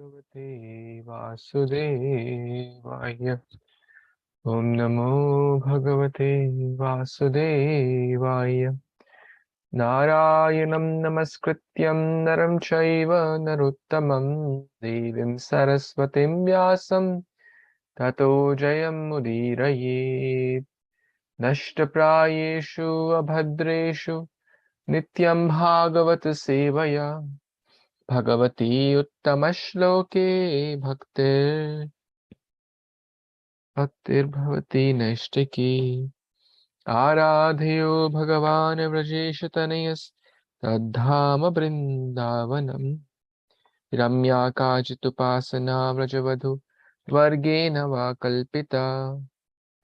bhagavate-vasudevaya. Om Namo Bhagavate Vasudevaya. Narayanam Namaskrityam Naram Chaiva Narottamam Devim Saraswatim Vyasam Tato Jayam Mudirayet. Nashtaprayeshu Abhadreshu Nityaṁ bhāgavata-sevayā. Bhagavati uttamashloke bhaktir bhavati naishtiki. Ārādhayo bhagavan vrajeshatanayas tadhāma brindavanam. Ramya kājitupāsana vrajavadhu vargena va kalpita.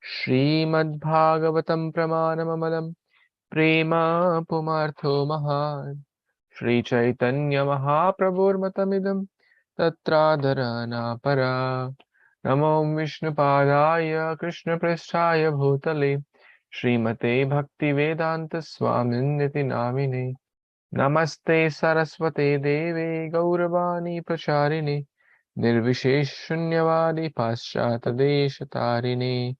Śrīmad-Bhāgavatam pramanamamalam prema pumartho mahad. Śrī Caitanya-Mahāprabhur matamidam tatradharana para. Namo Vishnupadaya Krishna Prasthaya Bhutale Srimate Bhaktivedanta Swaminiti Namine. Namaste Saraswate Deve Gauravani Pracharine Nirvishesh Shunyavadi Paschata Deshatarine.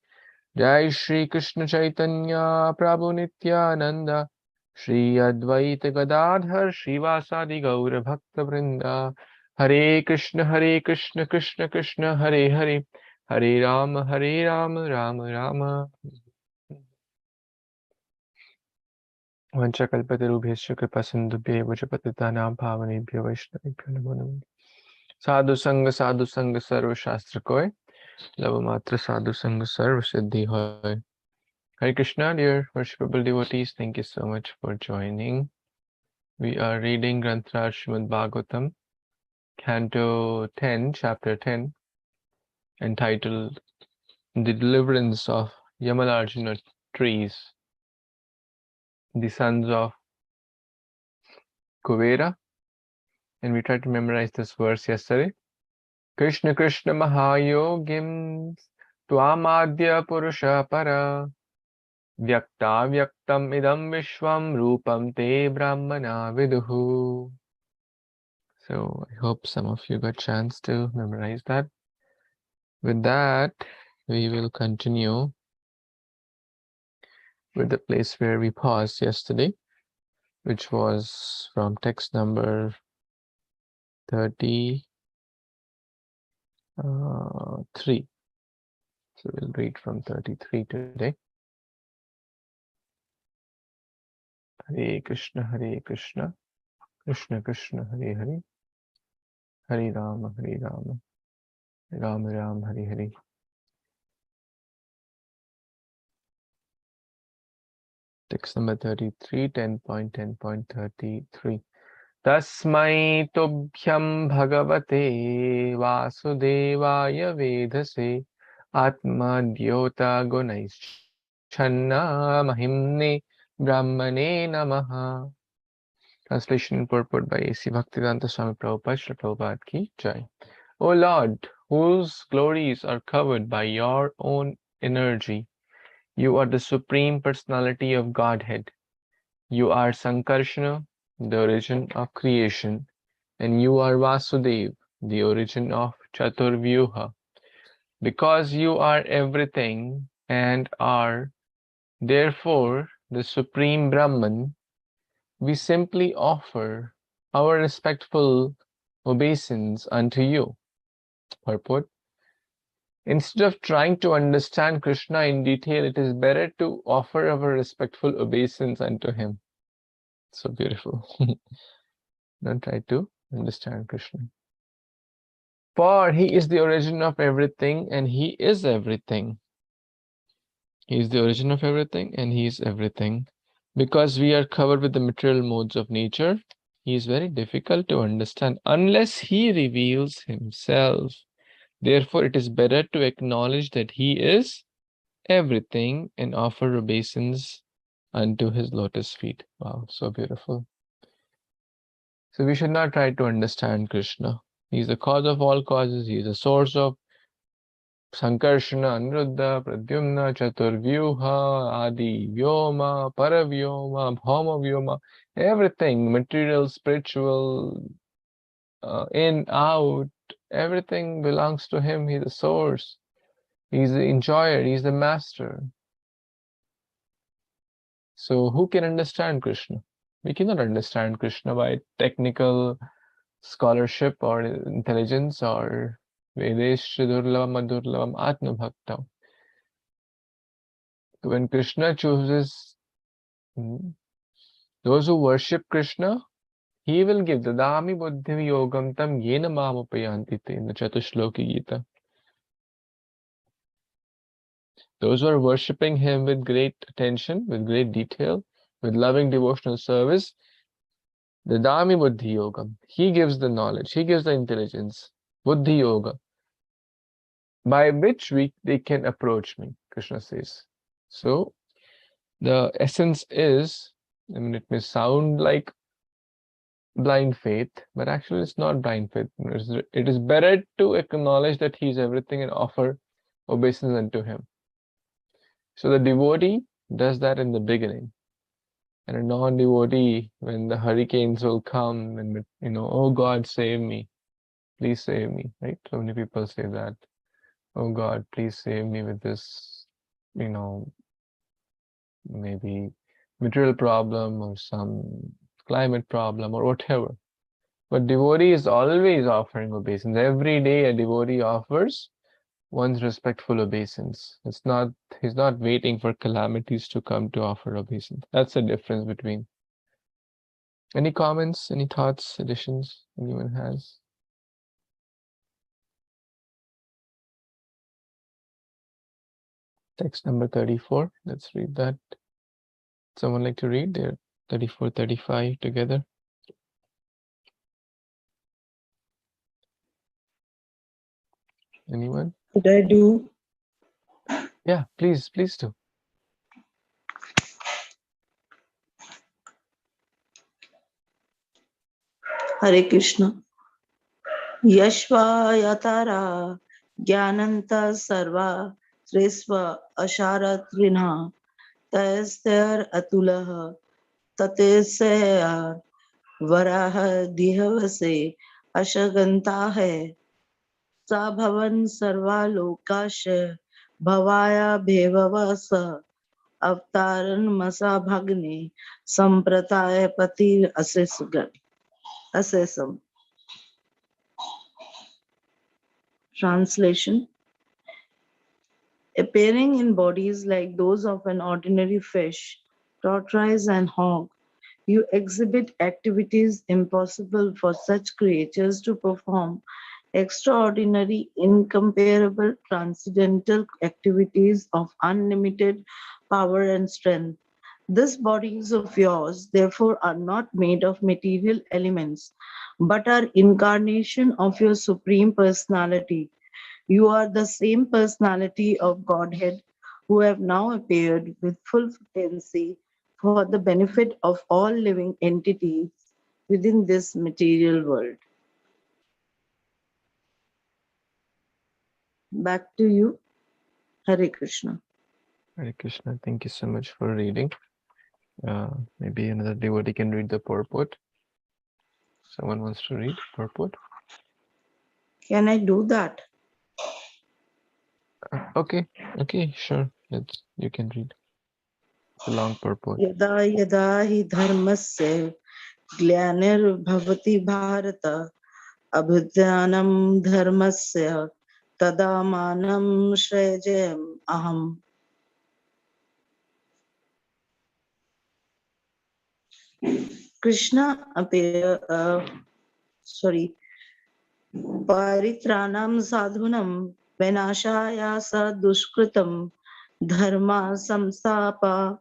Jai Shri Krishna Caitanya Prabhu Nityananda Shri Advaita Gadadhar Shivasadi Gaura Bhakta Vrinda. Hare Krishna Krishna Krishna Hare Hare Hare Rama Rama Rama. Vanchakalpatarubhyascha kripasindubhye vajapatitanam pavanebhyo vaishnavibhyo namo namo. Sadhu Sangha Sarva Shastra Koy Lava Matra Sadhu Sangha Sarva Siddhi Hoy. Hare Krishna, dear worshipable devotees, thank you so much for joining. We are reading Granthra Srimad-Bhāgavatam, Canto 10, Chapter 10, entitled The Deliverance of Yamala Arjuna Trees, the sons of Kuvera. And we tried to memorize this verse yesterday. Krishna Krishna Mahayogim Tvamadya Purusha Para Vyakta Vyaktam Idam Vishwam Rupam Te Brahmana Viduhu. So I hope some of you got a chance to memorize that. With that, we will continue with the place where we paused yesterday, which was from text number 33. So we'll read from 33 today. Hare Krishna, Krishna Krishna, Hare Hare, Hare Rama, Rama Rama, Hare Hare. Text number 33, 10.10.33. Tasmai tobhyam bhagavate vasudevaya vedase atma dyota gunais channa mahimne brahmane namaha. Translation and purport by A.C. Bhaktivedanta Swami Prabhupada, Srila Prabhupada ki Jai. O Lord, whose glories are covered by your own energy, you are the Supreme Personality of Godhead. You are Sankarshana, the origin of creation, and you are Vasudev, the origin of Chaturvyuha. Because you are everything and are, therefore, the Supreme Brahman, we simply offer our respectful obeisance unto you. Purport: instead of trying to understand Krishna in detail, it is better to offer our respectful obeisance unto him. So beautiful. Don't try to understand Krishna. For he is the origin of everything and he is everything. He is the origin of everything and he is everything. Because we are covered with the material modes of nature, he is very difficult to understand unless he reveals himself. Therefore, it is better to acknowledge that he is everything and offer obeisance unto his lotus feet. Wow, so beautiful. So we should not try to understand Krishna. He is the cause of all causes. He is the source of Sankarshana, Anuruddha, Pradyumna, Chaturvyuha, Adi, Vyoma, Paravyoma, Bhauma Vyoma, everything, material, spiritual, in, out, Everything belongs to him. He's the source. He's the enjoyer. He's the master. So who can understand Krishna? We cannot understand Krishna by technical scholarship or intelligence or Vedesh Durlavam Madurlavam Atma Bhaktam. When Krishna chooses those who worship Krishna, he will give Dadami Buddhi Yogam Tam Yena Mamupayanti in the Chatushloki Gita. Those who are worshipping him with great attention, with great detail, with loving devotional service, Dadami Buddhi Yogam. He gives the knowledge, he gives the intelligence, Buddhi Yoga, by which they can approach me, Krishna says. So the essence is, I mean, it may sound like blind faith, but actually it's not blind faith. It is better to acknowledge that he is everything and offer obeisance unto him. So the devotee does that in the beginning. And a non-devotee, when the hurricanes will come and, oh God, save me. Please save me, right? So many people say that. Oh God, please save me with this, maybe material problem or some climate problem or whatever. But devotee is always offering obeisance. Every day a devotee offers one's respectful obeisance. He's not waiting for calamities to come to offer obeisance. That's the difference between. Any comments, any thoughts, additions anyone has? Text number 34. Let's read that. Someone like to read? They're 34, 35 together. Anyone? Could I do? Yeah, please do. Hare Kṛṣṇa. Yashva yatara jnananta sarva tresva asharatrina tayastyar atulah tatesyar varaha dihavase ashaganta hai sa bhavan sarva lokasha bhavaya bhevavasa avtaran masa bhagne samprataya pati asesam. Translation: appearing in bodies like those of an ordinary fish, tortoise, and hog, you exhibit activities impossible for such creatures to perform, extraordinary, incomparable, transcendental activities of unlimited power and strength. These bodies of yours, therefore, are not made of material elements, but are incarnation of your Supreme Personality. You are the same personality of Godhead who have now appeared with full potency for the benefit of all living entities within this material world. Back to you, Hare Kṛṣṇa. Hare Krishna, thank you so much for reading. Maybe another devotee can read the purport. Someone wants to read purport? Can I do that? Okay, sure. You can read. It's a long purport. Yada yada hi dharmasya glanir-bhavati bharata abhidhanam dharmasya tada manam shrayajam aham. Krishna Paritranam sadhunam vinashaya sa dushkritam dharma samstapa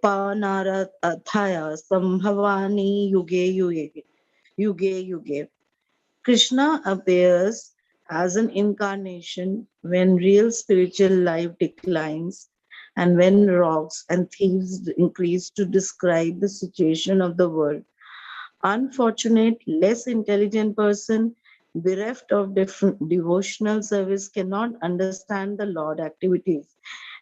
panarathaya sambhavani yuge. Krishna appears as an incarnation when real spiritual life declines and when rocks and thieves increase to describe the situation of the world. Unfortunate, less intelligent person bereft of devotional service cannot understand the Lord activities,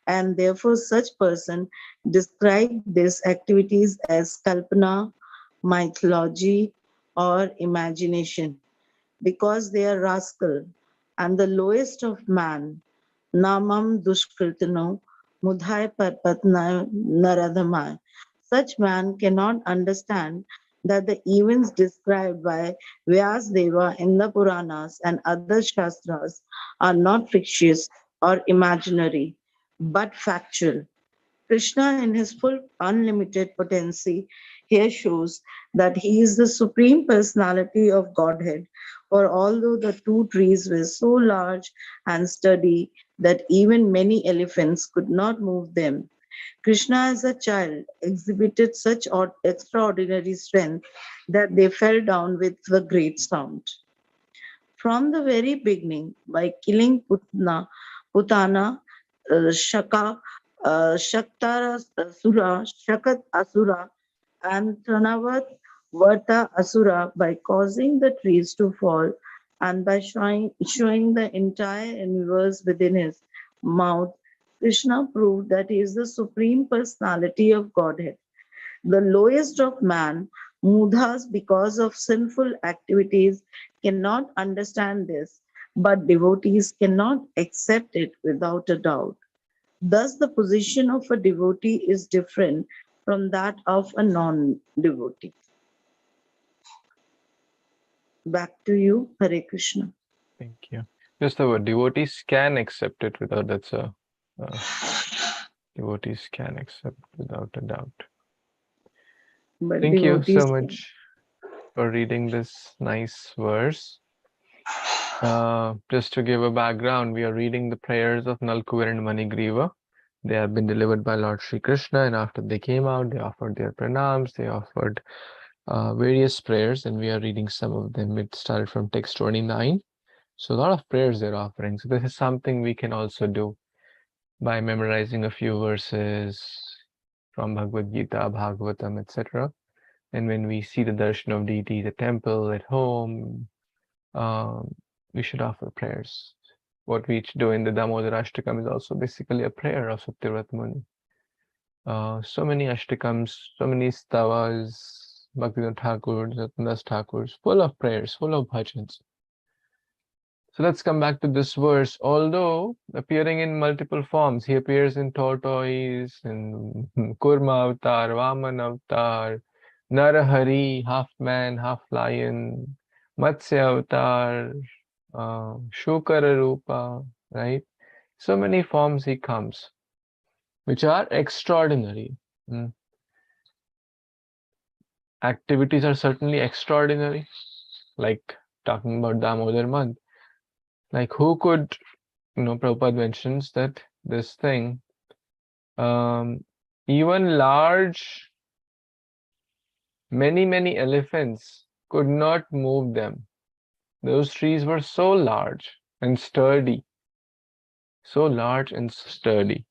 and therefore such person describe these activities as kalpana, mythology, or imagination. because they are rascal, and the lowest of man, namam dushkritano, mudhai parpatna naradhamai. Such man cannot understand that the events described by Vyasdeva in the Puranas and other Shastras are not fictitious or imaginary, but factual. Krishna, in his full unlimited potency, here shows that he is the supreme personality of Godhead. For although the two trees were so large and sturdy that even many elephants could not move them, Krishna as a child exhibited such extraordinary strength that they fell down with a great sound. From the very beginning, by killing Putana, Shaktara Asura, Shakat Asura, and Tranavat Varta Asura, by causing the trees to fall and by showing the entire universe within his mouth, Krishna proved that he is the supreme personality of Godhead. The lowest of man, mudhas, because of sinful activities, cannot understand this, but devotees cannot accept it without a doubt. Thus, the position of a devotee is different from that of a non devotee. Back to you, Hare Krishna. Thank you. Just the word devotees can accept it without that's a devotees can accept without a doubt. But Thank you devotees so much for reading this nice verse. Just to give a background, we are reading the prayers of Nalkuvir and Manigriva. They have been delivered by Lord Śrī Krishna, and after they came out, they offered their pranams, they offered various prayers, and we are reading some of them. It started from text 29. So a lot of prayers they're offering. So this is something we can also do by memorizing a few verses from Bhagavad Gita, Bhagavatam, etc. And when we see the darshan of deity, the temple, at home, we should offer prayers. What we do in the Damodara Ashtakam is also basically a prayer of Satyavrat Muni. So many Ashtakams, so many stavas, Bhaktivinoda Thakur, Jatnadas Thakurs, full of prayers, full of bhajans. So let's come back to this verse. Although appearing in multiple forms, he appears in tortoise, in Kurma avatar, Vaman avatar, Narahari, half man, half lion, Matsya avatar, Shukara Rupa, right? So many forms he comes, which are extraordinary. Activities are certainly extraordinary, like talking about Damodar month. Like who could, Prabhupada mentions that this thing, even large, many elephants could not move them. Those trees were so large and sturdy. So large and sturdy,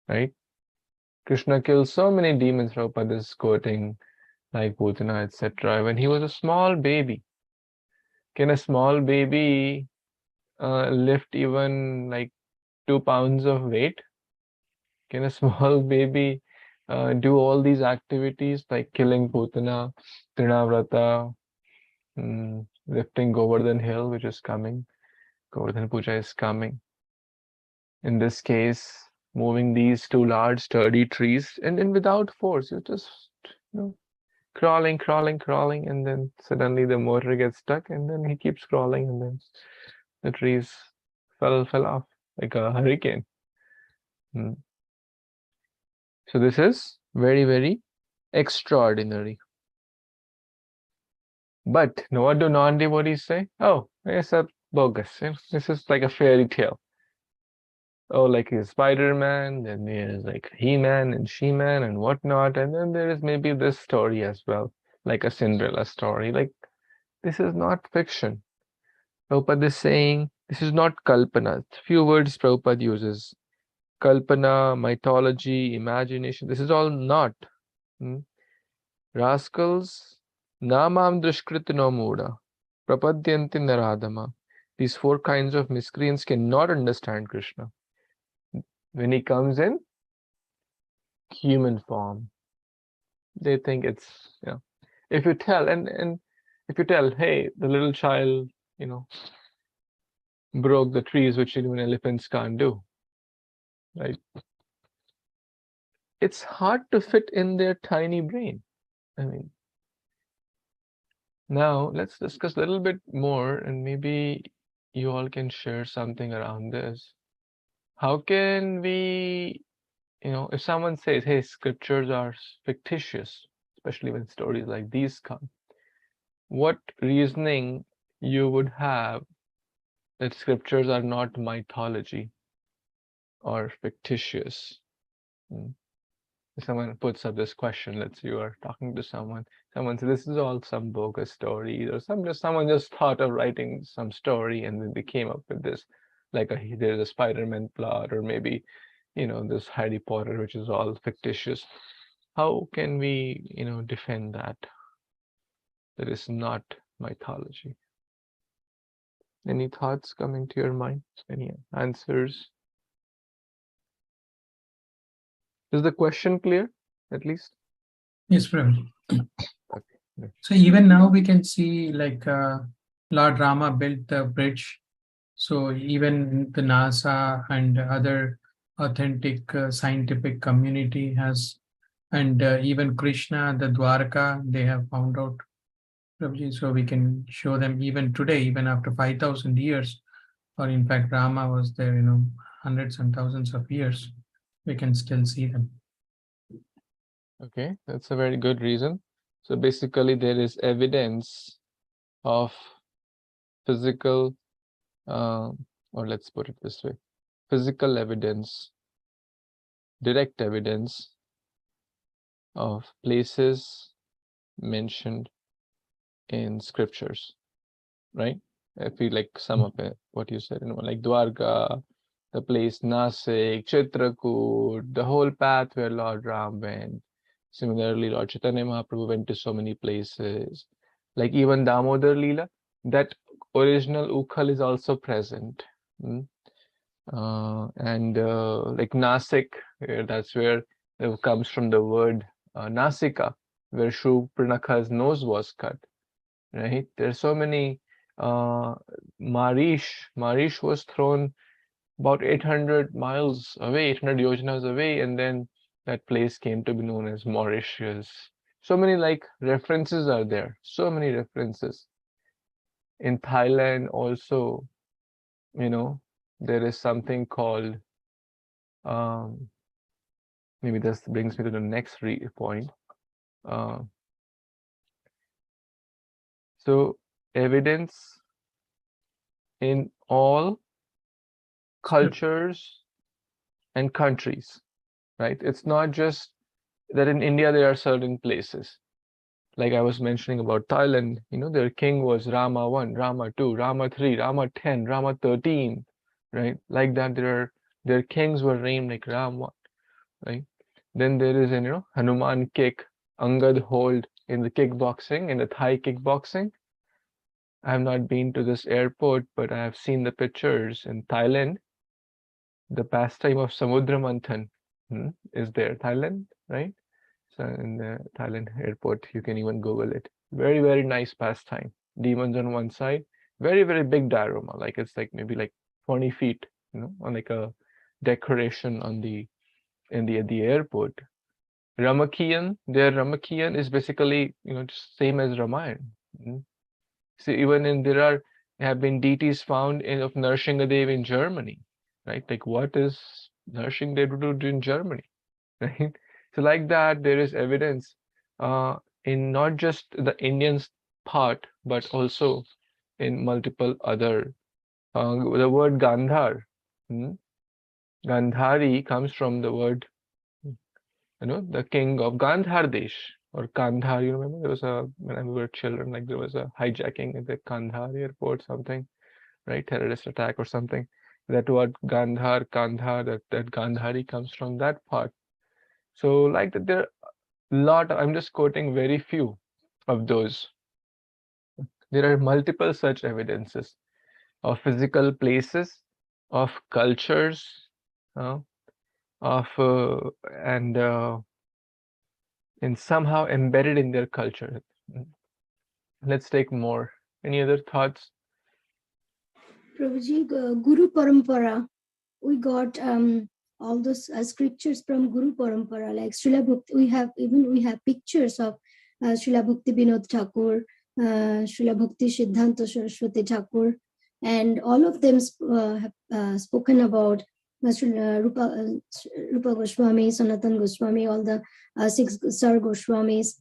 right? Krishna killed so many demons, Prabhupada is quoting, like Putana, etc. When he was a small baby. Can a small baby lift even like 2 pounds of weight? Can a small baby do all these activities like killing Putana, Trinavrata, lifting Govardhan Hill, which is coming? Govardhan Puja is coming. In this case, moving these two large sturdy trees and without force, you just crawling, and then suddenly the motor gets stuck, and then he keeps crawling, and then the trees fell off like a hurricane. So this is very extraordinary. But what do non-devotees say? Oh, it's a bogus. This is like a fairy tale. Oh, like a Spider-Man, then there's like He-Man and She-Man and whatnot, and then there is maybe this story as well, like a Cinderella story. Like, this is not fiction. Prabhupada is saying this is not kalpana. Few words Prabhupada uses. Kalpana, mythology, imagination. This is all not. Rascals, namam dushkritano muda, prapadyanti naradama. These 4 kinds of miscreants cannot understand Krishna. When he comes in human form, they think it's, if you tell, and If you tell, hey, the little child, broke the trees, which even elephants can't do, right? It's hard to fit in their tiny brain. I mean, now let's discuss a little bit more, and maybe you all can share something around this. How can we, if someone says, hey, scriptures are fictitious, especially when stories like these come, what reasoning you would have that scriptures are not mythology or fictitious? If someone puts up this question, let's say you are talking to someone says this is all some bogus story, or someone just thought of writing some story and then they came up with this, like there's a Spider-Man plot, or maybe this Harry Potter, which is all fictitious. How can we defend that is not mythology? Any thoughts coming to your mind? Any answers? Is the question clear, at least? Yes, Prabhu. Okay. So even now we can see like Lord Rama built the bridge. So even the NASA and other authentic scientific community has, and even Krishna, the Dwarka, they have found out, Prabhuji. So we can show them even today, even after 5,000 years, or in fact Rama was there, hundreds and thousands of years, we can still see them. Okay, that's a very good reason. So basically there is evidence of physical, or let's put it this way, physical evidence, direct evidence of places mentioned in scriptures, right? I feel like some of it, what you said, like Dwarka, the place Nasik, Chitrakoot, the whole path where Lord Ram went. Similarly, Lord Chaitanya Mahaprabhu went to so many places. Like even Damodar Leela, that original Ukhal is also present. And like Nasik, that's where it comes from the word Nasika, where Shurpanakha's nose was cut, right? There's so many. Marish was thrown about 800 miles away, 800 yojanas away, and then that place came to be known as Mauritius. So many like references are there, so many references. In Thailand also, there is something called, maybe this brings me to the next point. So evidence in all cultures and countries, right? It's not just that in India there are certain places. Like I was mentioning about Thailand, their king was Rama 1, Rama 2, Rama 3, Rama 10, Rama 13, right? Like that their kings were named like Rama, right? Then there is Hanuman kick, Angad hold in the kickboxing, in the Thai kickboxing. I have not been to this airport, but I have seen the pictures in Thailand. The pastime of Samudra Manthan is there, Thailand, right? So in the Thailand airport, you can even Google it. Very, very nice pastime. Demons on one side, very, very big diorama. Like it's like maybe like 20 feet, on like a decoration on in the airport. Ramakiyan, their Ramakiyan is basically, just same as Ramayana. So even there have been deities found of Nrsingadev in Germany, right? Like what is Nrsingadev do in Germany, right? So like that, there is evidence in not just the Indian part, but also in multiple other. The word Gandhar, Gandhari comes from the word, the king of Gandhar Desh or Kandhar. You remember there was when we were children, like there was a hijacking at the Kandhar airport, something, right? Terrorist attack or something. That word Gandhar, Kandhar, that Gandhari comes from that part. So like that, there are a lot. I'm just quoting very few of those. There are multiple such evidences of physical places, of cultures, and somehow embedded in their culture. Let's take more. Any other thoughts? Prabhuji, Guru Parampara, we got all those scriptures from Guru Parampara, like Srila Bhakti. We have pictures of Srila Bhakti Vinod Thakur, Srila Bhakti Siddhanta Saraswati Thakur, and all of them have spoken about Rupa Goswami, Sanatan Goswami, all the 6 Sar Goswamis,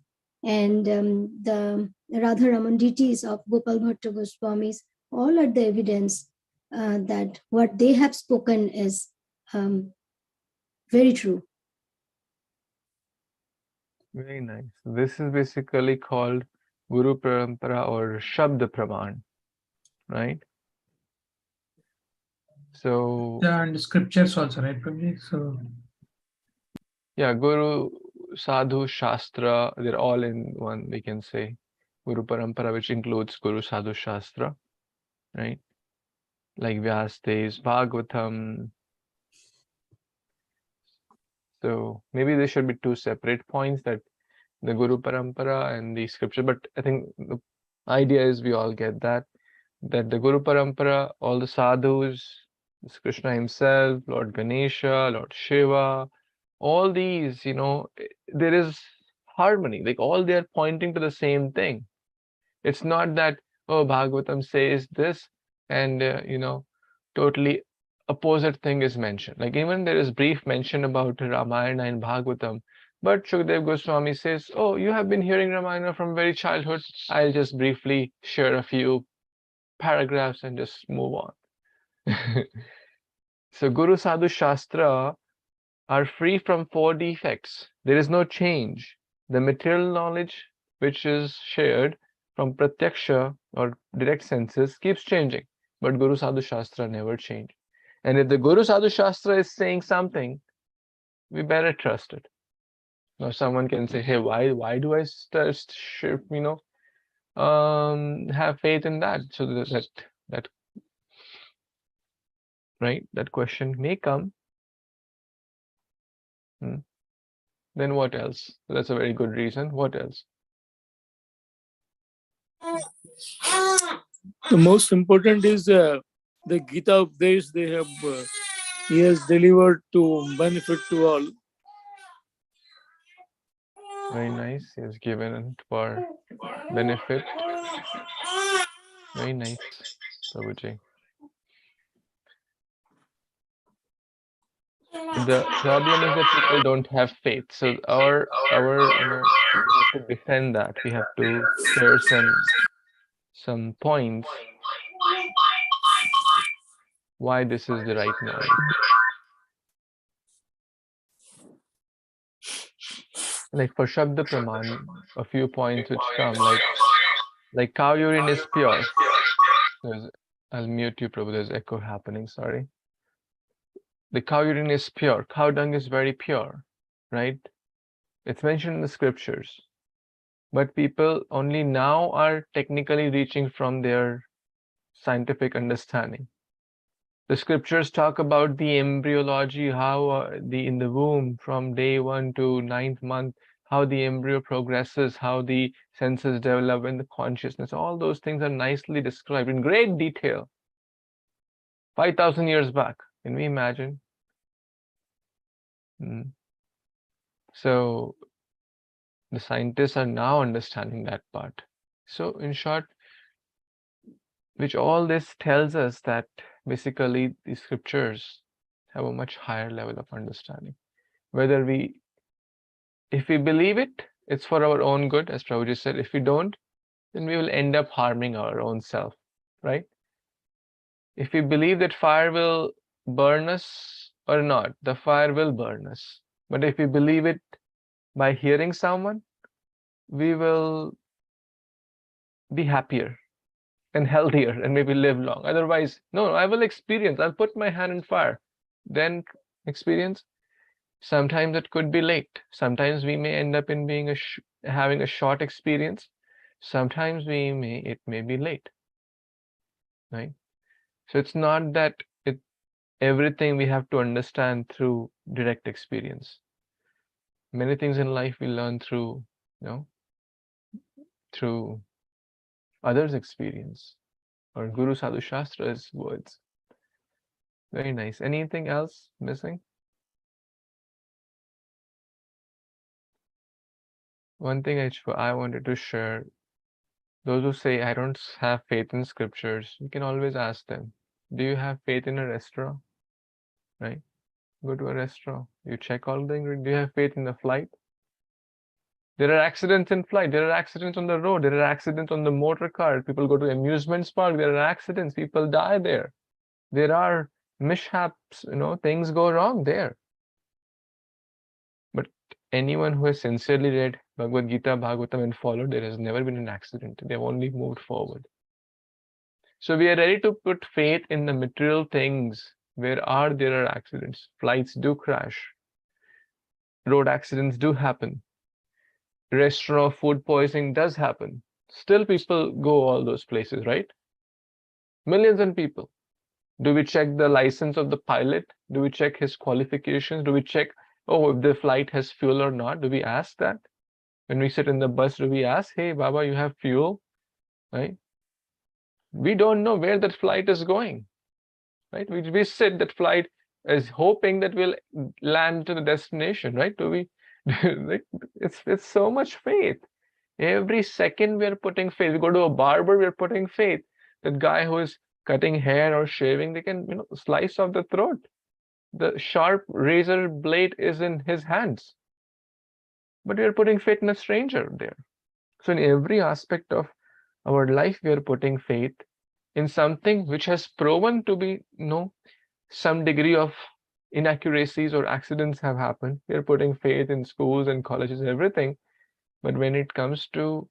and the Radharaman deities of Gopal Bhatta Goswamis. All are the evidence that what they have spoken is very true. Very nice. This is basically called Guru Parampara or Shabda Praman, right? So And scriptures also, right, Prabhuji? So yeah, Guru, Sadhu, Shastra, they're all in one, we can say. Guru Parampara, which includes Guru, Sadhu, Shastra, right? Like Vyasdev, Bhagavatam. So maybe there should be 2 separate points, that the Guru Parampara and the scripture. But I think the idea is we all get that the Guru Parampara, all the sadhus, Krishna himself, Lord Ganesha, Lord Shiva, all these, there is harmony. Like all they are pointing to the same thing. It's not that, oh, Bhagavatam says this and, totally opposite thing is mentioned. Like even there is brief mention about Ramayana and Bhagavatam, but Shukdev Goswami says, oh, you have been hearing Ramayana from very childhood. I'll just briefly share a few paragraphs and just move on. So Guru Sadhu Shastra are free from 4 defects. There is no change. The material knowledge which is shared from pratyaksha or direct senses keeps changing, but Guru Sadhu Shastra never change. And if the Guru Sadhu Shastra is saying something, we better trust it. Now someone can say, hey, why do I have faith in that? So that right, that question may come. Then what else? That's a very good reason. What else? The most important is the Gita Updesh he has delivered to benefit to all. Very nice. He has given it for benefit. Very nice, Prabhuji. The problem is that people don't have faith. So our we have to defend that. We have to share some points why this is the right knowledge. Like for Shabda Praman, a few points which come, like cow urine is pure. I'll mute you, Prabhu. There's echo happening. Sorry. The cow urine is pure. Cow dung is very pure, right? It's mentioned in the scriptures. But people only now are technically reaching from their scientific understanding. The scriptures talk about the embryology, how in the womb from day 1 to 9th month, how the embryo progresses, how the senses develop and the consciousness. All those things are nicely described in great detail. 5,000 years back. Can we imagine? So the scientists are now understanding that part. So in short, which all this tells us that basically the scriptures have a much higher level of understanding. If we believe it, it's for our own good, as Prabhuji said. If we don't, then we will end up harming our own self, right? If we believe that fire will burn us or not, the fire will burn us. But if we believe it by hearing someone, we will be happier and healthier and maybe live long. Otherwise, no, I will experience. I'll put my hand in fire. Then experience. Sometimes it could be late. Sometimes we may end up in having a short experience. Sometimes it may be late, right? So it's not that everything we have to understand through direct experience. Many things in life we learn through others' experience or Guru Sadhu Shastra's words. Very nice. Anything else missing? One thing I wanted to share, those who say, I don't have faith in scriptures, you can always ask them, do you have faith in a restaurant? Right? Go to a restaurant, you check all the ingredients. Do you have faith in the flight? There are accidents in flight, there are accidents on the road, there are accidents on the motor car. People go to amusement park, there are accidents, people die there. There are mishaps, things go wrong there. But anyone who has sincerely read Bhagavad Gita, Bhagavatam and followed, there has never been an accident. They've only moved forward. So we are ready to put faith in the material things where there are accidents. Flights do crash. Road accidents do happen. Restaurant food poisoning does happen. Still people go all those places, right? Millions of people. Do we check the license of the pilot? Do we check his qualifications? Do we check, if the flight has fuel or not? Do we ask that? When we sit in the bus, do we ask, hey, Baba, you have fuel? Right? We don't know where that flight is going. Right? We sit that flight as hoping that we'll land to the destination, right? Do we? It's so much faith. Every second we are putting faith. We go to a barber, we are putting faith. That guy who is cutting hair or shaving, they can slice off the throat. The sharp razor blade is in his hands. But we are putting faith in a stranger there. So in every aspect of our life, we are putting faith in something which has proven to be, some degree of inaccuracies or accidents have happened. We are putting faith in schools and colleges and everything. But when it comes to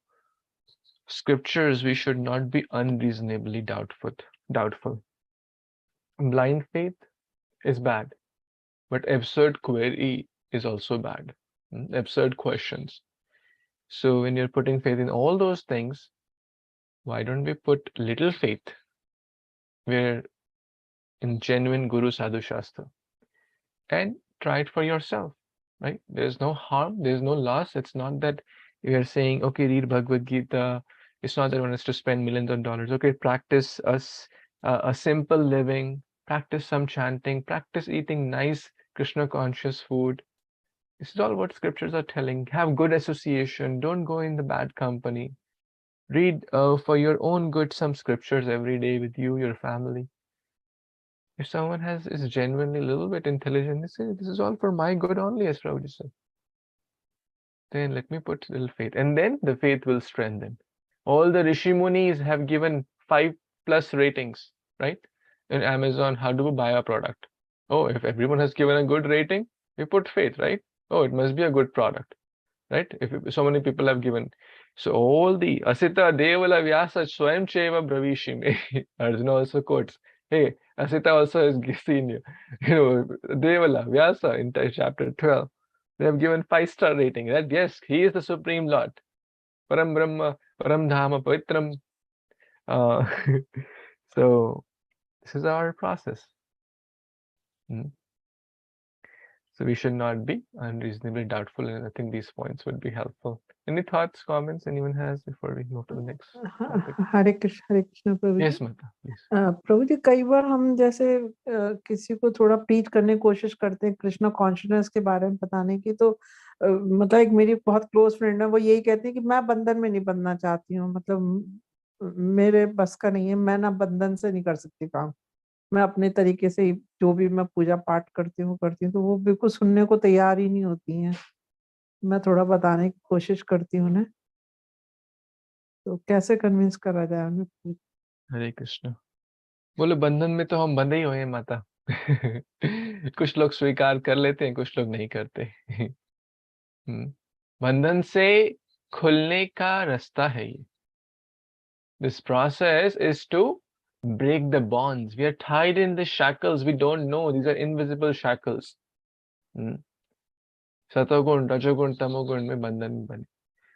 scriptures, we should not be unreasonably doubtful. Blind faith is bad, but absurd query is also bad. Absurd questions. So when you're putting faith in all those things, why don't we put little faith where in genuine Guru Sadhu Shastra and try it for yourself, right? There's no harm, there's no loss. It's not that we are saying, okay, read Bhagavad Gita. It's not that one has to spend millions of dollars. Okay, practice a simple living, practice some chanting, practice eating nice Krishna conscious food. This is all what scriptures are telling. Have good association. Don't go in the bad company. Read for your own good some scriptures every day with you, your family. If someone is genuinely a little bit intelligent, they say, this is all for my good only, as Prabhuji said. Then let me put little faith. And then the faith will strengthen. All the Rishi Munis have given 5+ ratings, right? In Amazon, how do we buy a product? Oh, if everyone has given a good rating, we put faith, right? Oh, it must be a good product, right? If so many people have given. So all the Asita Devala Vyasa Swayam Cheva Bravishime. Arjuna also quotes, hey, Asita also has seen you. Devala Vyasa in chapter 12. They have given 5-star rating. That yes, he is the Supreme Lord. Param Brahma, Param Dhama, Pavitram. So this is our process. So we should not be unreasonably doubtful, and I think these points would be helpful. Any thoughts, comments anyone has before we move to the next topic? Hare Krishna Prabhu. Yes, Mata, please. प्रभु जी, कई बार हम जैसे किसी को थोड़ा preach करने की कोशिश करते हैं कृष्णा कॉन्शियसनेस के बारे में बताने की, तो मतलब एक मेरी बहुत क्लोज फ्रेंड है, वो यही कहती है कि मैं बंधन में नहीं बंधना चाहती हूँ, मतलब मेरे बस का नहीं है, मैं ना बंधन से नहीं कर सकती काम, मैं अपने तरीके से जो भी मैं पूजा पाठ करती हूँ, तो वो बिल्कुल सुनने को तैयार ही नहीं होती हैं। मैं थोड़ा बताने की कोशिश करती हूँ उन्हें, तो कैसे कन्विंस करा जाए उन्हें? हरे कृष्ण। बोले बंधन में तो हम बंधे ही हुए हैं माता। कुछ लोग स्वीकार कर लेते हैं, कुछ लोग नहीं करते। बंधन से खुलने का रास्ता है ये। This process is to break the bonds. We are tied in the shackles. We don't know. These are invisible shackles. Satogun, Rajogun, Tamogun में बंधन बने.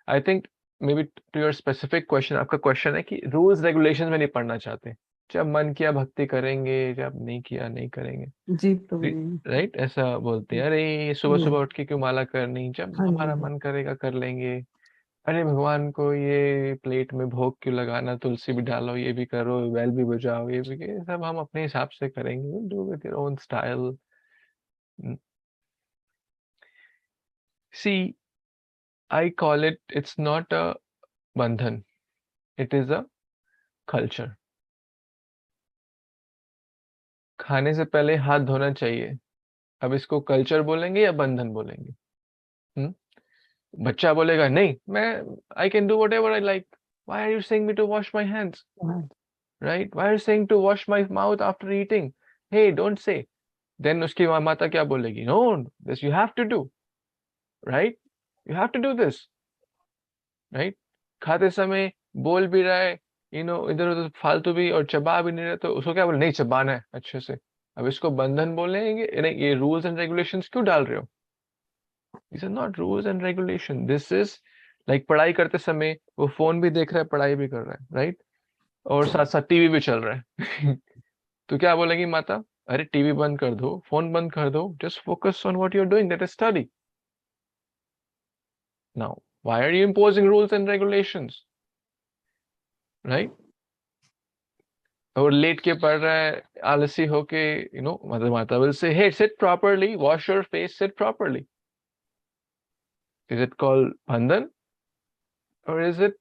I think maybe to your specific question, आपका question है कि rules regulations में नहीं पढ़ना चाहते. जब मन किया भक्ति करेंगे, जब नहीं किया नहीं करेंगे. जी प्रभु, राइट, ऐसा बोलते हैं, अरे सुबह सुबह उठ के क्यों माला करनी, जब हमारा मन करेगा कर लेंगे. अरे भगवान को ये प्लेट में भोग क्यों लगाना, तुलसी भी डालो, ये भी करो, बेल भी बजाओ, ये भी, ये सब हम अपने हिसाब से करेंगे, do with your own style. See, I call it, it's not a bandhan, it is a culture. खाने से पहले हाथ धोना चाहिए, अब इसको कल्चर बोलेंगे या बंधन बोलेंगे? बच्चा बोलेगा नहीं, मैं I can do whatever I like. Why are you saying me to wash my hands? Right? Why are you saying to wash my mouth after eating? Hey, don't say. Then उसकी माता क्या बोलेगी? No, this you have to do. Right? You have to do this. Right? खाते समय बोल भी रहा है, इधर उधर फालतू भी, और चबा भी नहीं रहा, तो उसको क्या बोले? नहीं, चबाना है अच्छे से. अब इसको बंधन बोलेंगे? नहीं, ये रूल्स एंड रेगुलेशंस क्यों डाल रहे हो? These are not rules and regulation. This is like पढ़ाई करते समय वो फोन भी देख रहा है, पढ़ाई भी कर रहा है, राइट? और साथ साथ टीवी भी चल रहा है. तो क्या बोलेगी माता? अरे टीवी बंद कर दो, फोन बंद कर दो, just focus on what you're doing, that is study. Now, why are you imposing rules and regulations? Right? और लेट के पढ़ रहा है, आलसी होके, माता will say, hey, sit properly, wash your face, sit properly. Is it called bandhan? Or is it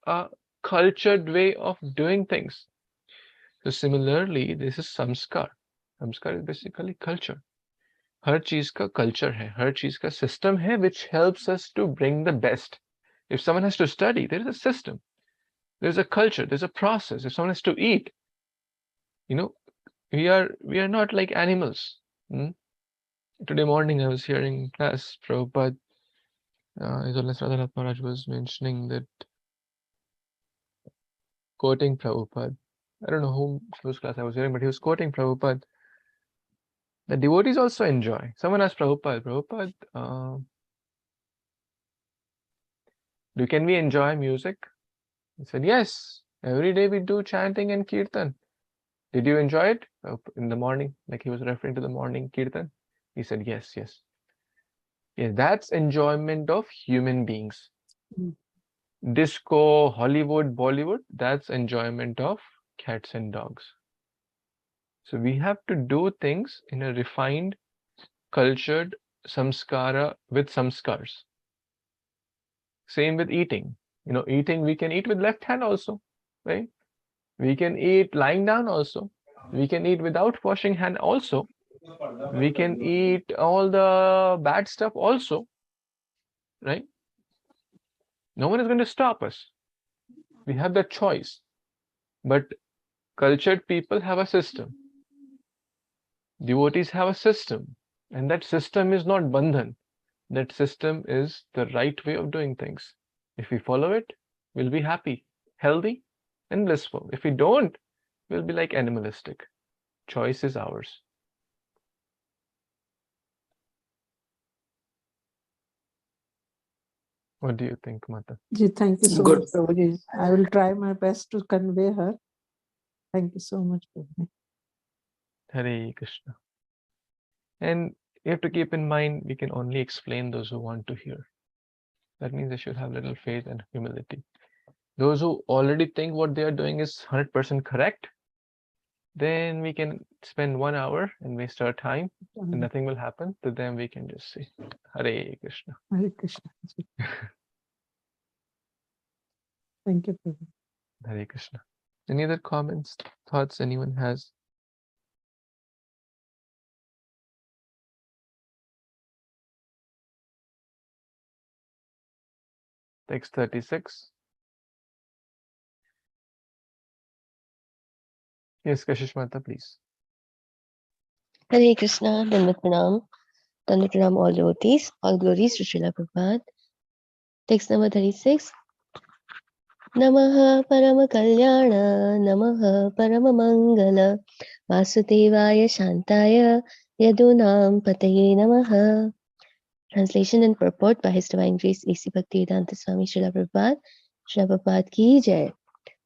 a cultured way of doing things? So similarly, this is samskar. Samskar is basically culture. हर चीज का culture है, हर चीज का system है, which helps us to bring the best. If someone has to study, there is a system. There's a culture, there's a process. If someone has to eat, we are not like animals. Today morning I was hearing class, Prabhupada, His Holiness Radhanath Maharaj was mentioning that, quoting Prabhupada, I don't know whose class I was hearing, but he was quoting Prabhupada. The devotees also enjoy. Someone asked Prabhupada, can we enjoy music? He said, yes, every day we do chanting and kirtan. Did you enjoy it in the morning? Like he was referring to the morning kirtan. He said, yes. Yeah, that's enjoyment of human beings. Disco, Hollywood, Bollywood, that's enjoyment of cats and dogs. So we have to do things in a refined, cultured samskara with samskars. Same with eating. Eating, we can eat with left hand also, right? We can eat lying down also. We can eat without washing hand also. We can eat all the bad stuff also, right? No one is going to stop us. We have that choice. But cultured people have a system. Devotees have a system. And that system is not bandhan. That system is the right way of doing things. If we follow it, we'll be happy, healthy, and blissful. If we don't, we'll be like animalistic. Choice is ours. What do you think, Mata? Ji, thank you so Good. much, Prabhuji. I will try my best to convey her. Thank you so much, Prabhuji. Hare Krishna. And you have to keep in mind, we can only explain those who want to hear. That means they should have little faith and humility. Those who already think what they are doing is 100% correct, then we can spend 1 hour and waste our time and nothing will happen. To them we can just say, Hare Krishna. Hare Krishna. Thank you, Prabhuji. Hare Krishna. Any other comments, thoughts anyone has? Text 36. Yes, Kashish Mata, please. Hare Krishna, Dandavat Pranam, all devotees, all glories to Srila Prabhupada. Text number 36. Namaha Parama Kalyana, Namaha Parama Mangala, Vasudevaya Shantaya, Yadunam Pataye Namaha. Translation and purport by His Divine Grace A.C. Bhaktivedanta Swami Srila Prabhupada. Srila Prabhupada ki jai.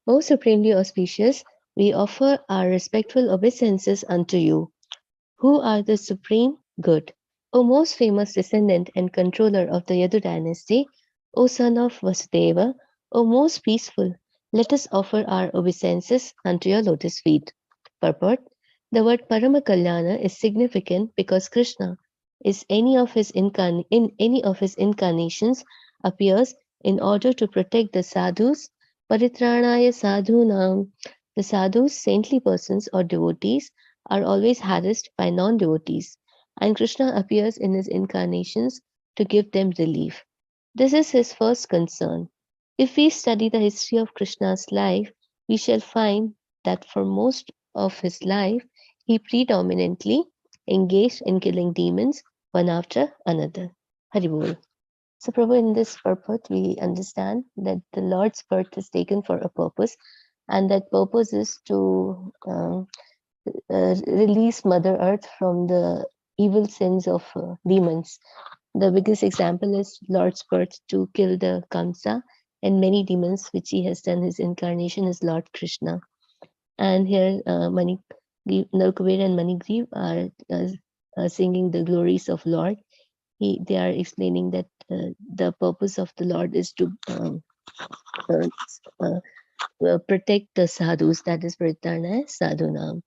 Most supremely auspicious, we offer our respectful obeisances unto you, who are the supreme good, O most famous descendant and controller of the Yadu dynasty, O son of Vasudeva, O most peaceful, let us offer our obeisances unto your lotus feet. Purport. The word Paramakalyana is significant because Krishna in any of his incarnations appears in order to protect the sadhus, paritranaya sadhunam. The sadhus, saintly persons or devotees, are always harassed by non-devotees, and Krishna appears in his incarnations to give them relief. This is his first concern. If we study the history of Krishna's life, we shall find that for most of his life, he predominantly engaged in killing demons one after another. Haribol. So, Prabhu, in this purport, we understand that the Lord's birth is taken for a purpose, and that purpose is to release Mother Earth from the evil sins of demons. The biggest example is Lord's birth to kill the Kamsa and many demons, which he has done. His incarnation is Lord Krishna. And here, Nalkuvera and Manigriv are singing the glories of Lord. They are explaining that the purpose of the Lord is to protect the sadhus, that is Paritarna Sadhunam,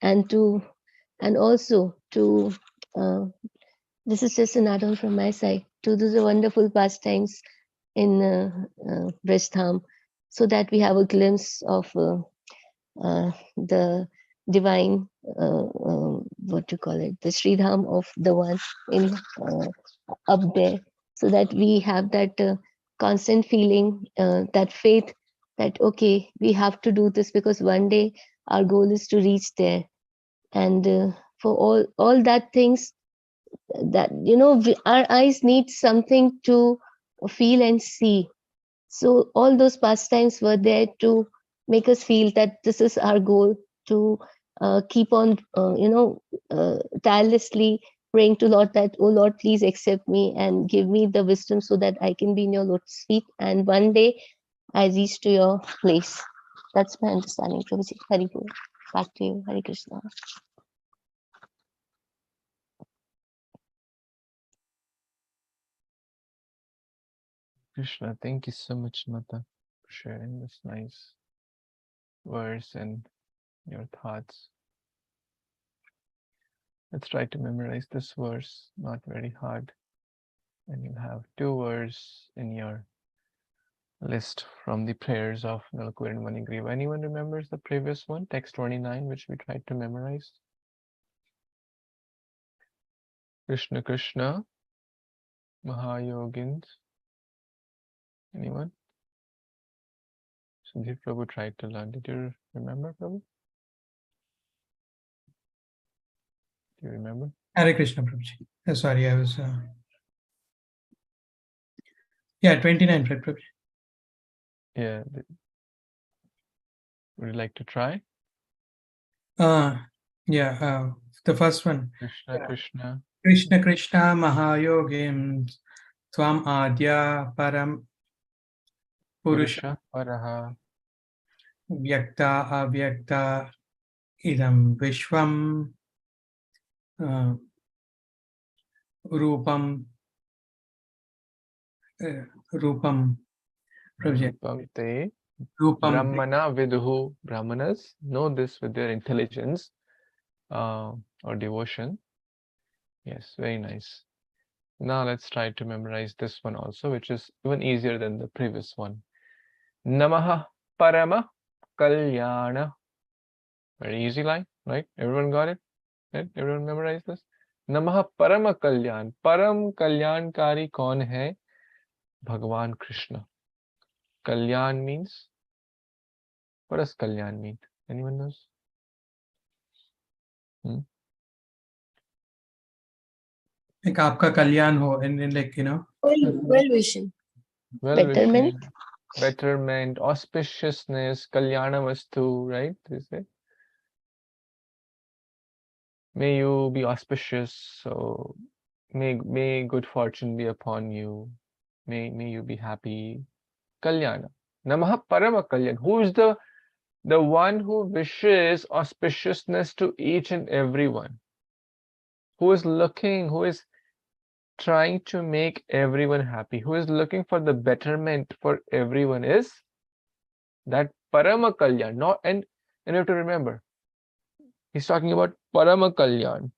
and also to this is just an add-on from my side, to do the wonderful pastimes in Brajtham, so that we have a glimpse of the divine, what to call it, the Sridham of the one in up there, so that we have that constant feeling, that faith that, okay, we have to do this because one day our goal is to reach there. And for all that things, that our eyes need something to feel and see. So all those pastimes were there to make us feel that this is our goal, to keep on tirelessly praying to Lord that, oh Lord, please accept me and give me the wisdom so that I can be in your lotus feet, and one day I reach to your place. That's my understanding, Prabhuji. Hari Bol. Back to you. Hare Kṛṣṇa. Krishna, thank you so much, Mata, for sharing this nice verse and your thoughts. Let's try to memorize this verse, not very hard. And you'll have 2 verses in your list from the prayers of Nalkuvera and Manigriva. Anyone remembers the previous one, text 29, which we tried to memorize? Krishna Krishna, Mahayogins. Anyone? Sanjeev Prabhu tried to learn. Did you remember, Prabhu? Do you remember? Hare Krishna, Prabhuji. Sorry, I was... Yeah, 29, right, Prabhuji? Yeah. Would you like to try? Yeah, the first one. Krishna Krishna. Krishna Krishna Mahayogim Tvam Adya Param Purusha Paraha Vyakta Avyakta Idam Vishwam Rupam Rupam Te Rupam Brahmana Viduhu. Brahmanas know this with their intelligence or devotion. Yes, very nice. Now let's try to memorize this one also, which is even easier than the previous one. Namaha Parama Kalyana. Very easy line, right? Everyone got it? Right? Everyone memorize this? Namaha Parama Kalyan. Param Kalyankari kaun hai? Bhagavan Krishna. Kalyan means? What does Kalyan mean? Anyone knows? Like aapka kalyan ho, and like, Well-wishing. Betterment. Betterment, auspiciousness, Kalyana Vastu, right? They say. May you be auspicious, so may good fortune be upon you. May you be happy. Kalyana. Namaha Parama Kalyan. Who is the one who wishes auspiciousness to each and everyone? Who is looking, who is trying to make everyone happy, who is looking for the betterment for everyone, is that Parama Kalyan. Not, and you have to remember, he's talking about Parama Kalyan.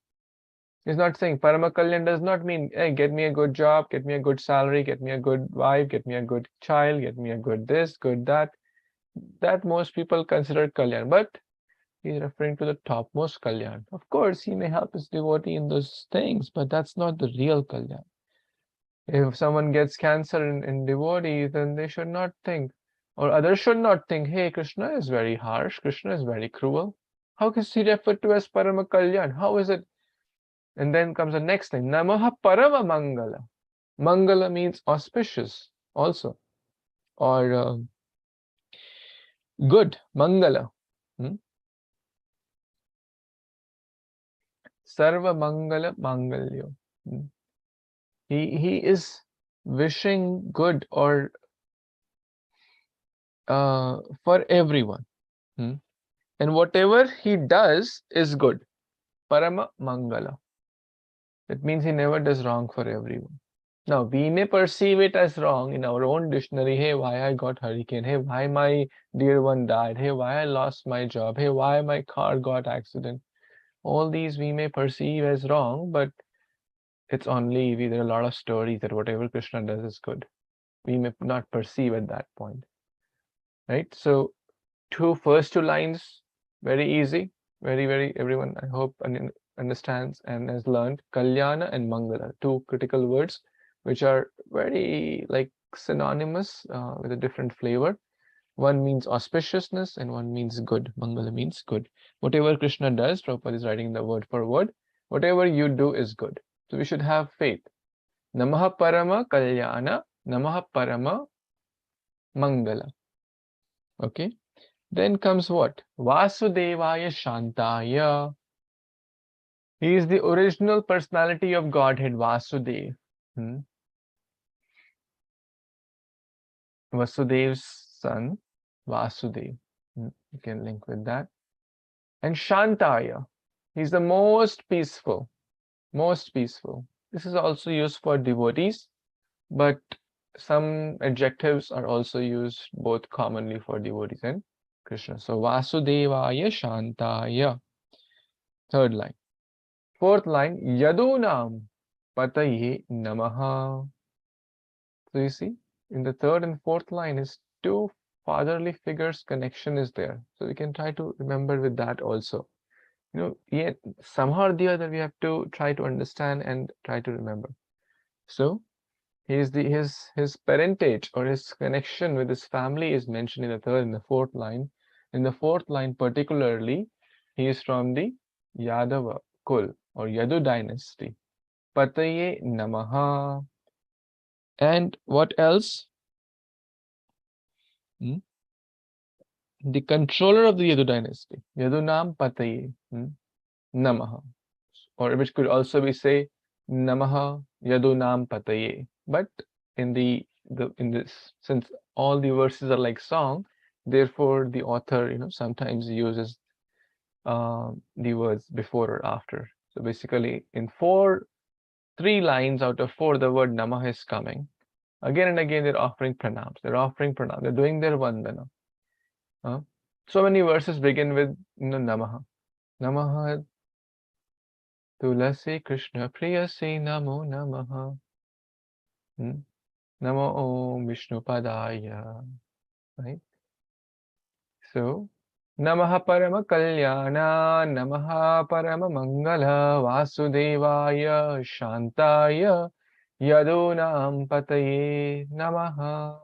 He's not saying Parama Kalyan does not mean, hey, get me a good job, get me a good salary, get me a good wife, get me a good child, get me a good this, good that. That most people consider Kalyan, but he's referring to the topmost Kalyan. Of course, he may help his devotee in those things, but that's not the real Kalyan. If someone gets cancer in devotees, then they should not think, or others should not think, hey, Krishna is very harsh, Krishna is very cruel. How is he referred to as Parama Kalyan? How is it? And then comes the next thing, Namaha Parama Mangala. Mangala means auspicious also, or good, Mangala. Sarva Mangala Mangalyo. He is wishing good or for everyone. And whatever he does is good. Parama Mangala. That means he never does wrong for everyone. Now, we may perceive it as wrong in our own dictionary. Hey, why I got hurricane? Hey, why my dear one died? Hey, why I lost my job? Hey, why my car got accident? All these we may perceive as wrong, but it's only, there are a lot of stories that whatever Krishna does is good. We may not perceive at that point, right? So, first two lines, very easy, very, everyone, I hope, understands and has learned. Kalyana and Mangala, two critical words, which are very like synonymous with a different flavor. One means auspiciousness and one means good. Mangala means good. Whatever Krishna does, Prabhupada is writing the word for word, whatever you do is good. So we should have faith. Namaha Parama Kalyana, Namaha Parama Mangala. Okay. Then comes what? Vasudevaya Shantaya. He is the original personality of Godhead, Vasudev. Vasudev's son, Vasudev. You can link with that. And Shantaya. He's the most peaceful. Most peaceful. This is also used for devotees, but some adjectives are also used both commonly for devotees and Krishna. So Vasudevaya Shantaya. Third line. Fourth line, Yadunam Pataye Namaha. So you see, in the third and fourth line is two fatherly figures connection is there. So we can try to remember with that also. You know, yet somehow or the other we have to try to understand and try to remember. So his parentage or his connection with his family is mentioned in the third and the fourth line. In the fourth line particularly, he is from the Yadava Kul or Yadu dynasty. Pataye Namaha. And what else? The controller of the Yadu dynasty. Yadunam Pataye Namaha. Or which could also be say Namaha Yadunam Pataye. But in this, since all the verses are like song, therefore the author, sometimes uses the words before or after. So basically in 3 lines out of 4, the word Namaha is coming. Again and again, they're offering pranams. They're doing their vandana. So many verses begin with Namaha. Namaha Tulasi Krishna Priyasi Namo Namaha. Namo Om Vishnu Padaya. Right? So, Namaha Parama Kalyana, Namaha Parama Mangala, Vasudevaya Shantaya, Yadunam Pataye Namaha.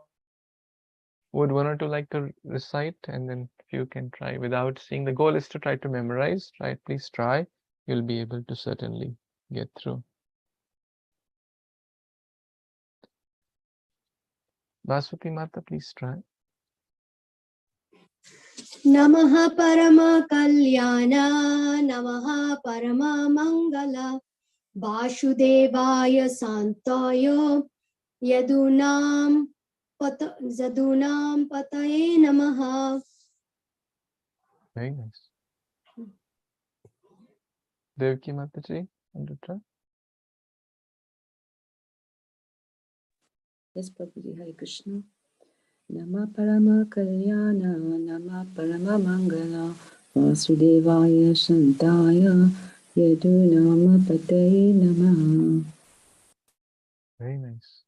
Would one or two like to recite, and then if you can try without seeing? The goal is to try to memorize, right? Please try. You'll be able to certainly get through. Vaswati Mata, please try. Namaha Parama Kalyana, Namaha Parama Mangala, Vasudevaya Santaya, Yadunam Pataye Namaha. Very nice. Devaki Mataji, want to try? Yes, Prabhuji, Hare Krishna. Nama Parama Kalyana, Nama Parama Mangala, Vasudevaya Shantaya, Yadunama Pataye Namaha. Very nice.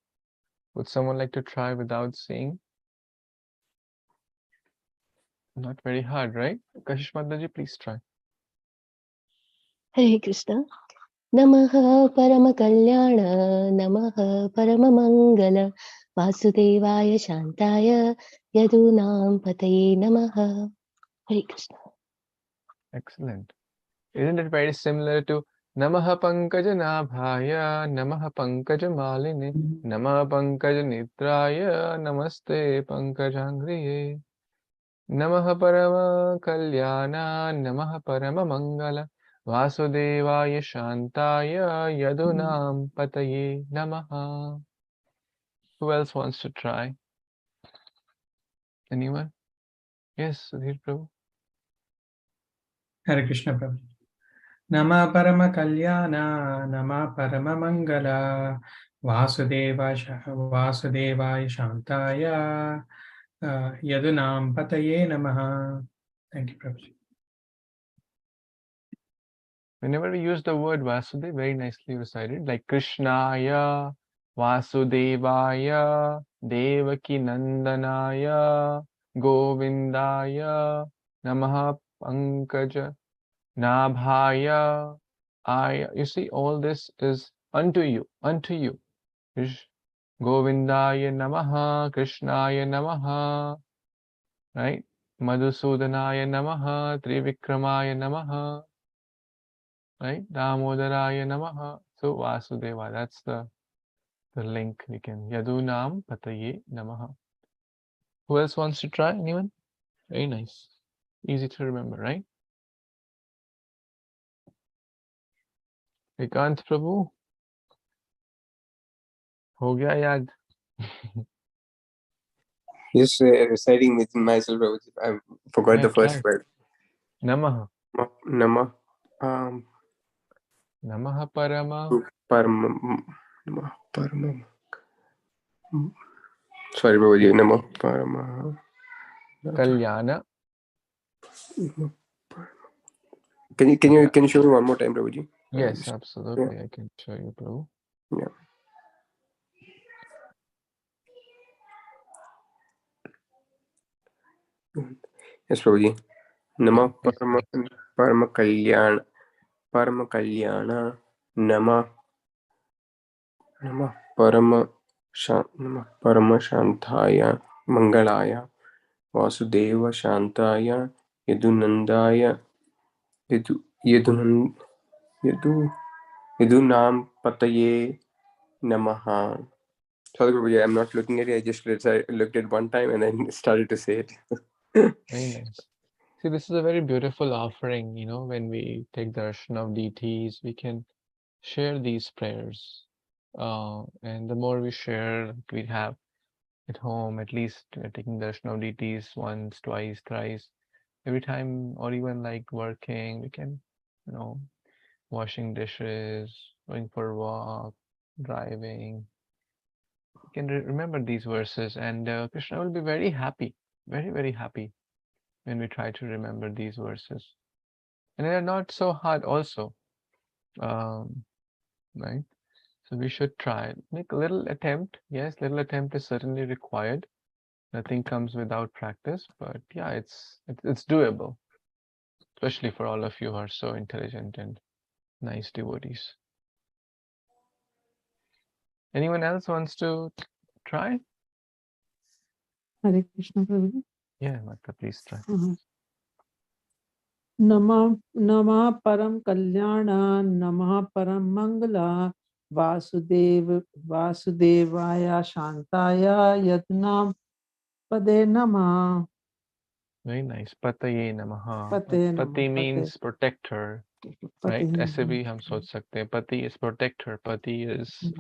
Would someone like to try without saying? Not very hard, right? Kashish Mataji, please try. Hare Krishna. Namaha Paramakalyan, Namaha Paramamangala, Vasudevaya Shantaya, Yadunam Pataye Namaha. Hare Krishna. Excellent. Isn't it very similar to Namaha Pankaja Nabhaya, Namaha Pankaja Maline, Namaha Pankaja Nitraya, Namaste Pankajangriye, Namaha Parama Kalyana, Namaha Parama Mangala, Vasudevaya Shantaya, Yadunam Pataye Namaha. Who else wants to try? Anyone? Yes, Sudhir Prabhu. Hare Krishna Prabhu. Nama Parama Kalyana, Nama Parama Mangala, Vasudevaya Shantaya, Yadunam Pataye Namaha. Thank you, Prabhuji. Whenever we use the word Vasudeva, very nicely recited, like Krishnaya, Vasudevaya, Devaki Nandanaya, Govindaya, Namaha Pankaja, Nabhaya, Aya. You see, all this is unto you, unto you. Govindaya Namaha, Krishnaya Namaha, right? Madhusudanaya Namaha, Trivikramaya Namaha. Right? Damodaraya Namaha. So Vasudeva, that's the link we can. Yadunam Pataye Namaha. Who else wants to try? Anyone? Very nice. Easy to remember, right? Vikant Prabhu. Ho gaya yaad. Just reciting with myself, Prabhuji. I forgot the first word. Namaha. Nama. Namaha Parama. Nama Parama. Sorry, Prabhuji. Nama Parama. Kalyana. Can you show me one more time, Prabhuji? Yes, absolutely. Yeah. I can show you, Prabhu. Yeah. Yes, Prabhuji. Nama Parama Kalyana. Parama Kalyana. Nama Parama Shanthaya Mangalaya Vasudeva Shantaya Yadunandaya Yadunam Pataye Namaha. Sorry, Prabhuji, I'm not looking at it. I just looked at one time and then started to say it. Very nice. See, this is a very beautiful offering. You know, when we take darshan of deities, we can share these prayers. And the more we share, we have at home, at least taking darshan of deities once, twice, thrice, every time, or even like working, we can, you know, washing dishes, going for a walk, driving. We can remember these verses, and Krishna will be very happy, very, very happy when we try to remember these verses. And they are not so hard also, right? So we should try, make a little attempt. Yes, little attempt is certainly required. Nothing comes without practice, but yeah, it's doable, especially for all of you who are so intelligent and nice devotees. Anyone else wants to try? Hare Krishna Prabhuji. Yeah, Mata, please try. Nama Param Kalyana, Nama Param Mangala, Vasudevaya Shantaya, Yadunam Pade Nama. Very nice. Pataye Namaha. Pate Pati means protector, right? ऐसे भी हम सोच सकते हैं. Pati is protector. Pati is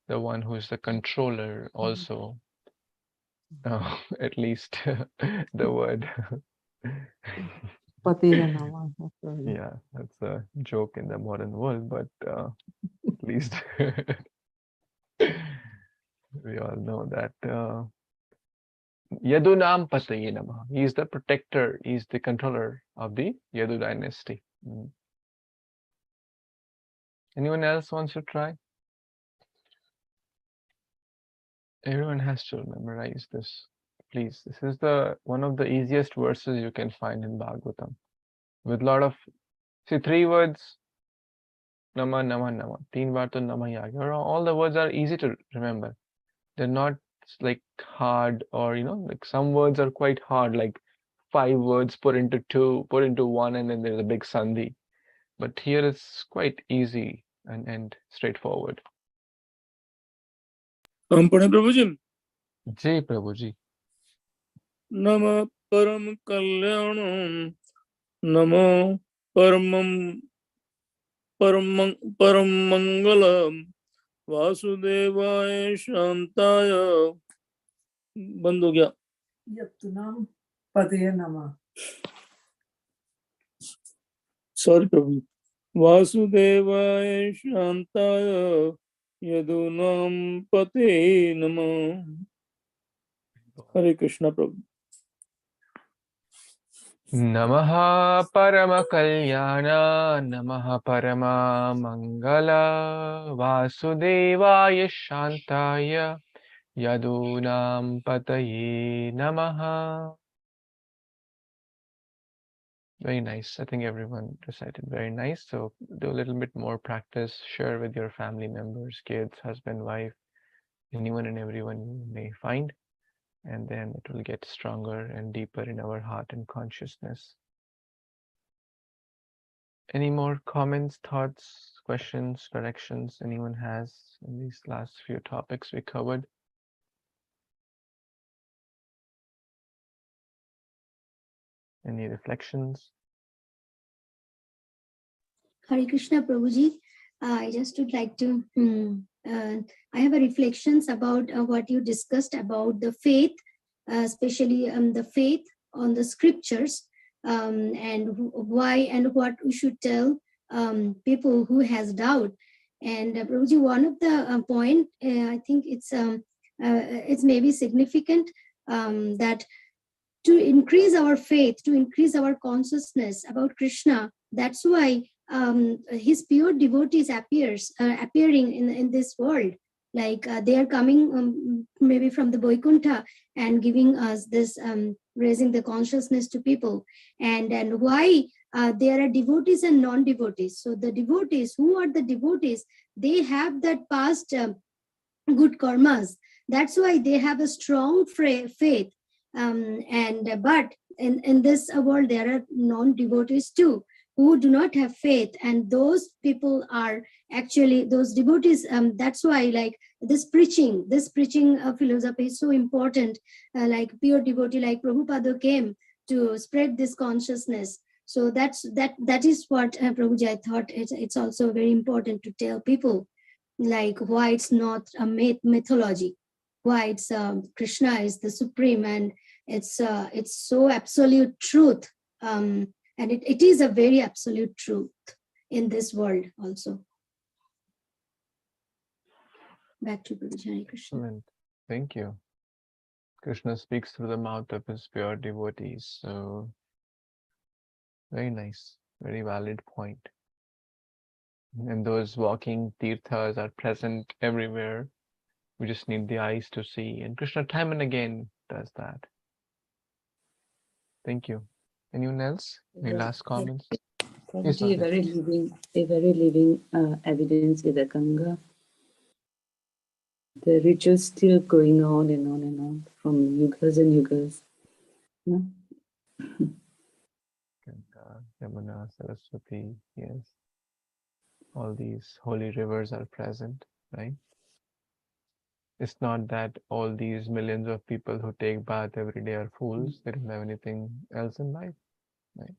the one who is the controller also. At least the word. Yeah, that's a joke in the modern world, but at least we all know that Yadunam Pataye Namaha. He is the protector, he is the controller of the Yadu dynasty. Anyone else wants to try? Everyone has to memorize this. Please, this is one of the easiest verses you can find in Bhagavatam. With a lot of, see, 3 words, Nama, Nama, Nama. 3 baar to Nama hi aa gaya. All the words are easy to remember. They're not like hard, or like some words are quite hard, like 5 words put into 2, put into 1, and then there's a big sandhi. But here it's quite easy and straightforward. हम पढ़े प्रभु जी। Jai Prabhuji. नमः परम कल्याणं नमो परम मंगलम वासुदेवाय शांताय। बंद हो गया। यत्तुनाम पदये नमः। सॉरी प्रभु। वासुदेवाय शांताय यदुनाम पते नमः। हरे कृष्णा प्रभु। Namaha Parama Kalyana, Namaha Parama Mangala, Vasudevaya Shantaya, Yadunam Pataye Namaha. Very nice. I think everyone recited very nice. So do a little bit more practice. Share with your family members, kids, husband, wife, anyone and everyone you may find. And then it will get stronger and deeper in our heart and consciousness. Any more comments, thoughts, questions, corrections anyone has in these last few topics we covered? Any reflections? Hare Krishna Prabhuji, I just would like to, I have a reflections about what you discussed about the faith, especially the faith on the scriptures, and why and what we should tell people who has doubt. And Prabhuji, one of the point, I think it's maybe significant that to increase our faith, to increase our consciousness about Krishna, that's why his pure devotees appearing in this world, like they are coming maybe from the Vaikuntha and giving us this raising the consciousness to people. And why there are devotees and non-devotees. So the devotees, who are the devotees, they have that past good karmas. That's why they have a strong faith. But in this world there are non-devotees too, who do not have faith, and those people are actually those devotees. That's why, like, this preaching philosophy is so important. Like pure devotee like Prabhupada came to spread this consciousness. So that is what Prabhuji, I thought it's also very important to tell people, like why it's not a mythology, why it's Krishna is the supreme, and it's so absolute truth. And it is a very absolute truth in this world also. Back to Hare Krishna. Excellent. Thank you. Krishna speaks through the mouth of his pure devotees. So very nice, very valid point. And those walking tirthas are present everywhere. We just need the eyes to see. And Krishna time and again does that. Thank you. Anyone else? Any last comments? Yes, A very living evidence is the Ganga. The rituals still going on and on and on from yugas and yugas. No? Ganga, Yamala, Saraswati, yes. All these holy rivers are present, right? It's not that all these millions of people who take bath every day are fools. They don't have anything else in life, right?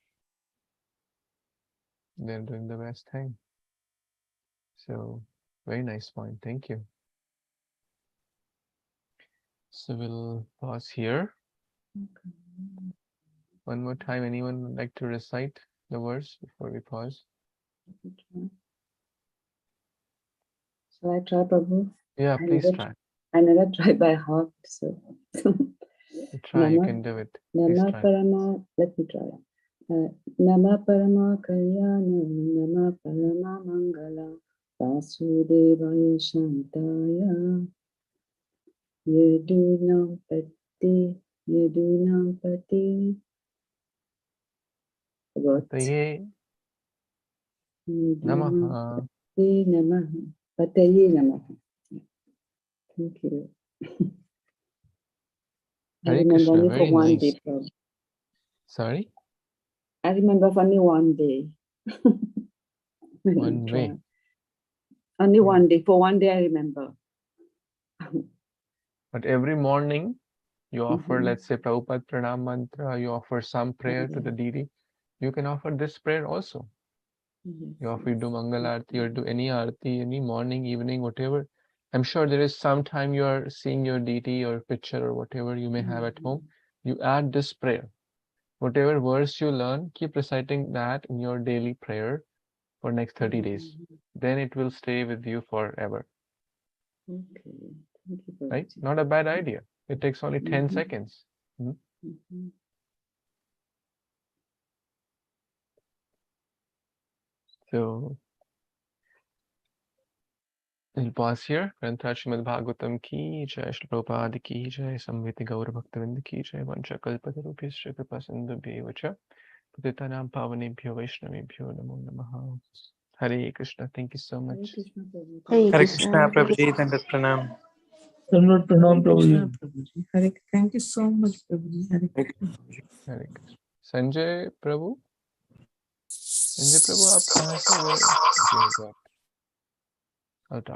They're doing the best thing. So, very nice point. Thank you. So we'll pause here. One more time. Anyone would like to recite the verse before we pause? Shall I try, Prabhu? Yeah, please try. I never try by heart, so. You try, you can do it. Please Nama try. Parama, let me try. Nama Parama Kalyana, Nama Parama Mangala, Vasudevaya Shantaya, Yadunam Pati, Yadunam Pati. Pataye Namaha. Pataye Namaha. Pataye Namaha. Thank you. I Hare remember Krishna, only for very one nice. day. Probably. Sorry? I remember for only one day. One way. Only one day. For one day I remember. But every morning you offer, let's say, Prabhupada Pranam Mantra, you offer some prayer to the deity. You can offer this prayer also. You offer, you do Mangal Arati or do any Arati, any morning, evening, whatever. I'm sure there is some time you are seeing your deity or picture or whatever you may have at home. You add this prayer. Whatever verse you learn, keep reciting that in your daily prayer for next 30 days. Then it will stay with you forever. Okay. Thank you, Right? Not a bad idea. It takes only 10 seconds. So we'll pause here. Śrīmad-Bhāgavatam ki jai, Śrīla Prabhupada ki jai, Samviti Gaura Bhaktavinda ki jai, Vancha Kalpatarubhyascha Kripasindubhyev cha, Patitanam Pavanebhyo Vaishnavebhyo Namo Namaha. Hare Krishna. Thank you so much. Hare Hare Krishna. Krishna, Prabhuji, Dandat Pranam. Tanvat Pranam Prabhuji. Hare, thank you so much, Prabhuji. Hare Krishna. Hare Krishna. Sanjay Prabhu? Sanjay Prabhu, आप कहाँ से? Where? Okay, got it. I'll talk.